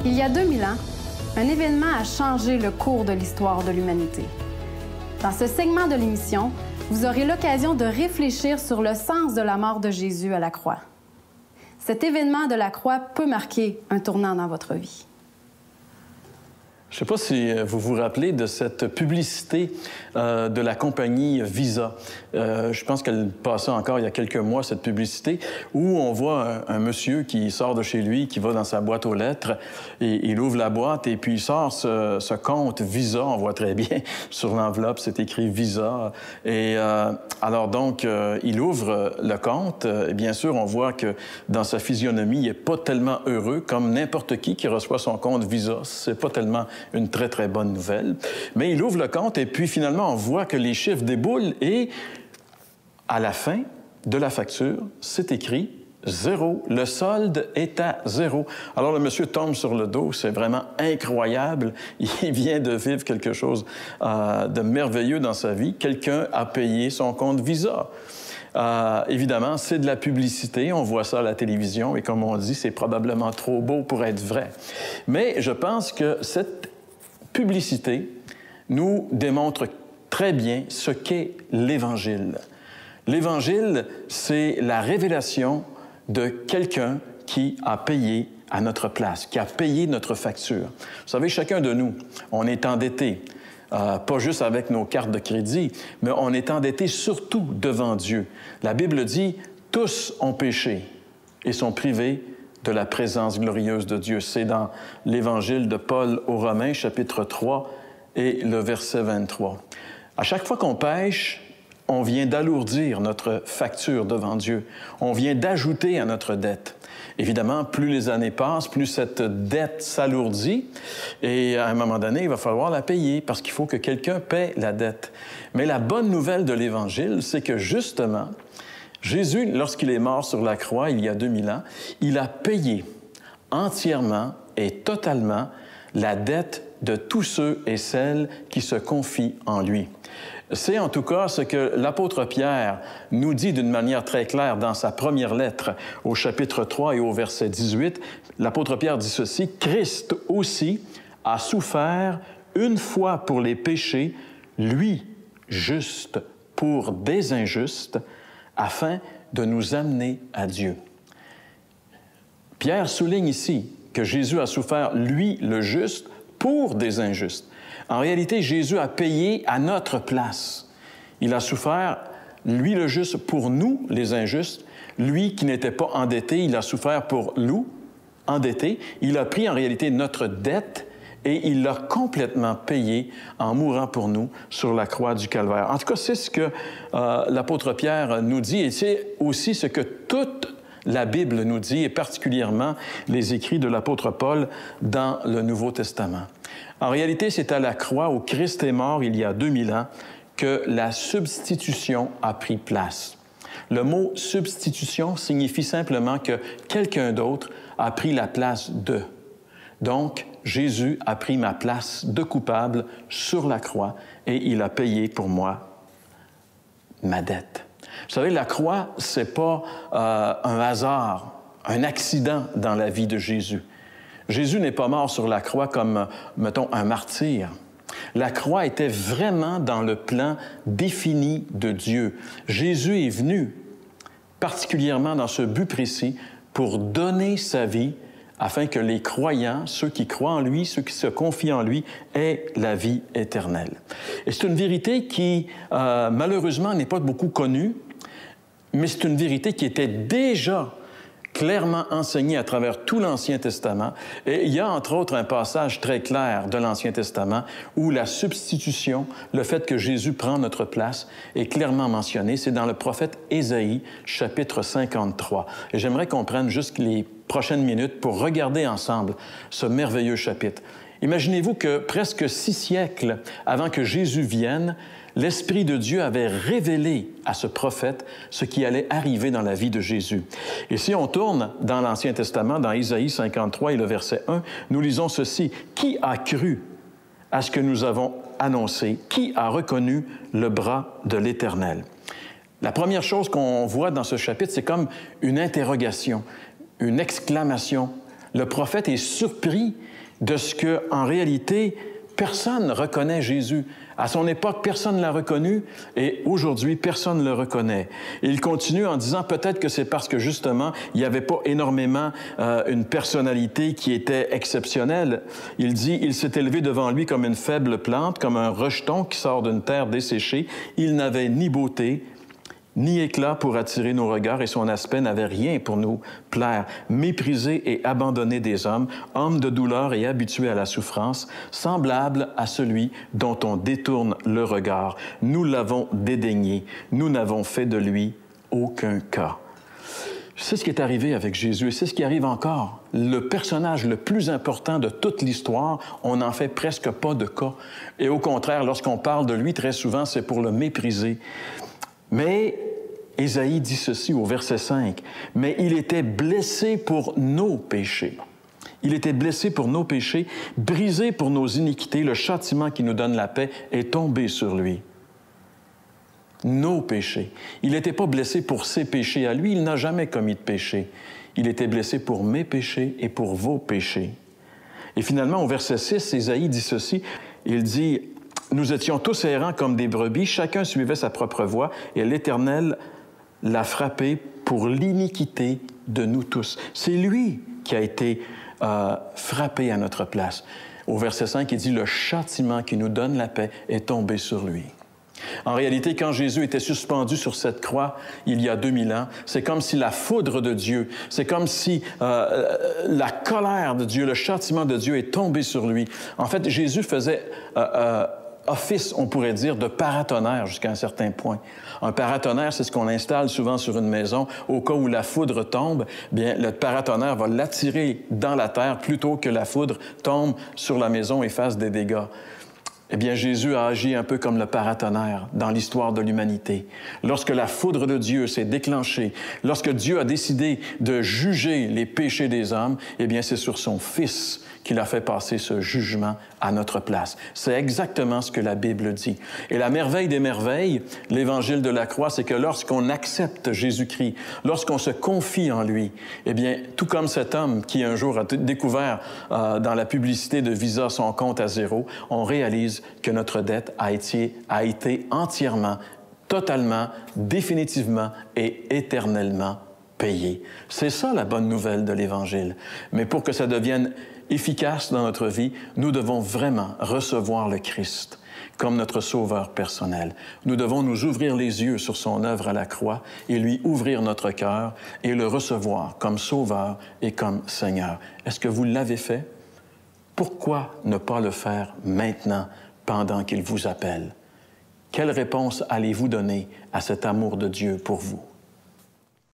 Il y a 2000 ans, un événement a changé le cours de l'histoire de l'humanité. Dans ce segment de l'émission, vous aurez l'occasion de réfléchir sur le sens de la mort de Jésus à la croix. Cet événement de la croix peut marquer un tournant dans votre vie. Je ne sais pas si vous vous rappelez de cette publicité de la compagnie Visa. Je pense qu'elle passait encore il y a quelques mois, cette publicité, où on voit un monsieur qui sort de chez lui, qui va dans sa boîte aux lettres, et il ouvre la boîte et puis il sort ce compte Visa. On voit très bien sur l'enveloppe, c'est écrit Visa. Et alors donc, il ouvre le compte. Et bien sûr, on voit que dans sa physionomie, il n'est pas tellement heureux comme n'importe qui reçoit son compte Visa. C'est pas tellement une très, très bonne nouvelle. Mais il ouvre le compte et puis finalement, on voit que les chiffres déboulent et à la fin de la facture, c'est écrit 0. Le solde est à 0. Alors, le monsieur tombe sur le dos. C'est vraiment incroyable. Il vient de vivre quelque chose de merveilleux dans sa vie. Quelqu'un a payé son compte Visa. Évidemment, c'est de la publicité. On voit ça à la télévision et comme on dit, c'est probablement trop beau pour être vrai. Mais je pense que cette publicité nous démontre très bien ce qu'est l'Évangile. L'Évangile, c'est la révélation de quelqu'un qui a payé à notre place, qui a payé notre facture. Vous savez, chacun de nous, on est endetté, pas juste avec nos cartes de crédit, mais on est endetté surtout devant Dieu. La Bible dit « Tous ont péché et sont privés de la présence glorieuse de Dieu ». C'est dans l'Évangile de Paul aux Romains, chapitre 3 et le verset 23. À chaque fois qu'on pêche, on vient d'alourdir notre facture devant Dieu. On vient d'ajouter à notre dette. Évidemment, plus les années passent, plus cette dette s'alourdit et à un moment donné, il va falloir la payer parce qu'il faut que quelqu'un paie la dette. Mais la bonne nouvelle de l'Évangile, c'est que justement, Jésus, lorsqu'il est mort sur la croix il y a 2000 ans, il a payé entièrement et totalement la dette de tous ceux et celles qui se confient en lui. C'est en tout cas ce que l'apôtre Pierre nous dit d'une manière très claire dans sa première lettre au chapitre 3 et au verset 18. L'apôtre Pierre dit ceci, « Christ aussi a souffert une fois pour les péchés, lui, juste pour des injustes, afin de nous amener à Dieu. » Pierre souligne ici que Jésus a souffert, lui, le juste, pour des injustes. En réalité, Jésus a payé à notre place. Il a souffert, lui, le juste, pour nous, les injustes. Lui qui n'était pas endetté, il a souffert pour nous, endettés. Il a pris en réalité notre dette et il l'a complètement payé en mourant pour nous sur la croix du Calvaire. En tout cas, c'est ce que l'apôtre Pierre nous dit et c'est aussi ce que toute la Bible nous dit, et particulièrement les écrits de l'apôtre Paul dans le Nouveau Testament. En réalité, c'est à la croix où Christ est mort il y a 2000 ans que la substitution a pris place. Le mot « substitution » signifie simplement que quelqu'un d'autre a pris la place de. Donc, Jésus a pris ma place de coupable sur la croix et il a payé pour moi ma dette. Vous savez, la croix, c'est pas un hasard, un accident dans la vie de Jésus. Jésus n'est pas mort sur la croix comme, mettons, un martyr. La croix était vraiment dans le plan défini de Dieu. Jésus est venu, particulièrement dans ce but précis, pour donner sa vie afin que les croyants, ceux qui croient en lui, ceux qui se confient en lui, aient la vie éternelle. Et c'est une vérité qui, malheureusement, n'est pas beaucoup connue, mais c'est une vérité qui était déjà clairement enseignée à travers tout l'Ancien Testament. Et il y a, entre autres, un passage très clair de l'Ancien Testament où la substitution, le fait que Jésus prend notre place, est clairement mentionné. C'est dans le prophète Ésaïe, chapitre 53. Et j'aimerais qu'on prenne juste les prochaines minutes pour regarder ensemble ce merveilleux chapitre. Imaginez-vous que presque 6 siècles avant que Jésus vienne, l'Esprit de Dieu avait révélé à ce prophète ce qui allait arriver dans la vie de Jésus. Et si on tourne dans l'Ancien Testament, dans Isaïe 53 et le verset 1, nous lisons ceci. « Qui a cru à ce que nous avons annoncé? Qui a reconnu le bras de l'Éternel? » La première chose qu'on voit dans ce chapitre, c'est comme une interrogation, une exclamation. Le prophète est surpris de ce que, en réalité, personne ne reconnaît Jésus. À son époque, personne ne l'a reconnu et aujourd'hui, personne ne le reconnaît. Et il continue en disant peut-être que c'est parce que justement, il n'y avait pas énormément une personnalité qui était exceptionnelle. Il dit, il s'est élevé devant lui comme une faible plante, comme un rejeton qui sort d'une terre desséchée. Il n'avait ni beauté, ni éclat pour attirer nos regards, et son aspect n'avait rien pour nous plaire. Méprisé et abandonné des hommes, homme de douleur et habitué à la souffrance, semblable à celui dont on détourne le regard. Nous l'avons dédaigné, nous n'avons fait de lui aucun cas. C'est ce qui est arrivé avec Jésus et c'est ce qui arrive encore. Le personnage le plus important de toute l'histoire, on n'en fait presque pas de cas. Et au contraire, lorsqu'on parle de lui, très souvent, c'est pour le mépriser. Mais Ésaïe dit ceci au verset 5, « Mais il était blessé pour nos péchés. Il était blessé pour nos péchés, brisé pour nos iniquités. Le châtiment qui nous donne la paix est tombé sur lui. » Nos péchés. Il n'était pas blessé pour ses péchés à lui, il n'a jamais commis de péché. Il était blessé pour mes péchés et pour vos péchés. Et finalement, au verset 6, Ésaïe dit ceci, il dit, « Nous étions tous errants comme des brebis, chacun suivait sa propre voie, et l'Éternel l'a frappé pour l'iniquité de nous tous. » C'est lui qui a été frappé à notre place. Au verset 5, il dit, « Le châtiment qui nous donne la paix est tombé sur lui. » En réalité, quand Jésus était suspendu sur cette croix, il y a 2000 ans, c'est comme si la foudre de Dieu, c'est comme si la colère de Dieu, le châtiment de Dieu est tombé sur lui. En fait, Jésus faisait office, on pourrait dire, de paratonnerre jusqu'à un certain point. Un paratonnerre, c'est ce qu'on installe souvent sur une maison. Au cas où la foudre tombe, bien, le paratonnerre va l'attirer dans la terre plutôt que la foudre tombe sur la maison et fasse des dégâts. Eh bien, Jésus a agi un peu comme le paratonnerre dans l'histoire de l'humanité. Lorsque la foudre de Dieu s'est déclenchée, lorsque Dieu a décidé de juger les péchés des hommes, eh bien, c'est sur son Fils qu'il a fait passer ce jugement à notre place. C'est exactement ce que la Bible dit. Et la merveille des merveilles, l'Évangile de la croix, c'est que lorsqu'on accepte Jésus-Christ, lorsqu'on se confie en lui, eh bien, tout comme cet homme qui un jour a découvert dans la publicité de Visa son compte à zéro, on réalise que notre dette a été entièrement, totalement, définitivement et éternellement payée. C'est ça la bonne nouvelle de l'Évangile. Mais pour que ça devienne efficace dans notre vie, nous devons vraiment recevoir le Christ comme notre sauveur personnel. Nous devons nous ouvrir les yeux sur son œuvre à la croix et lui ouvrir notre cœur et le recevoir comme sauveur et comme Seigneur. Est-ce que vous l'avez fait? Pourquoi ne pas le faire maintenant, pendant qu'il vous appelle? Quelle réponse allez-vous donner à cet amour de Dieu pour vous?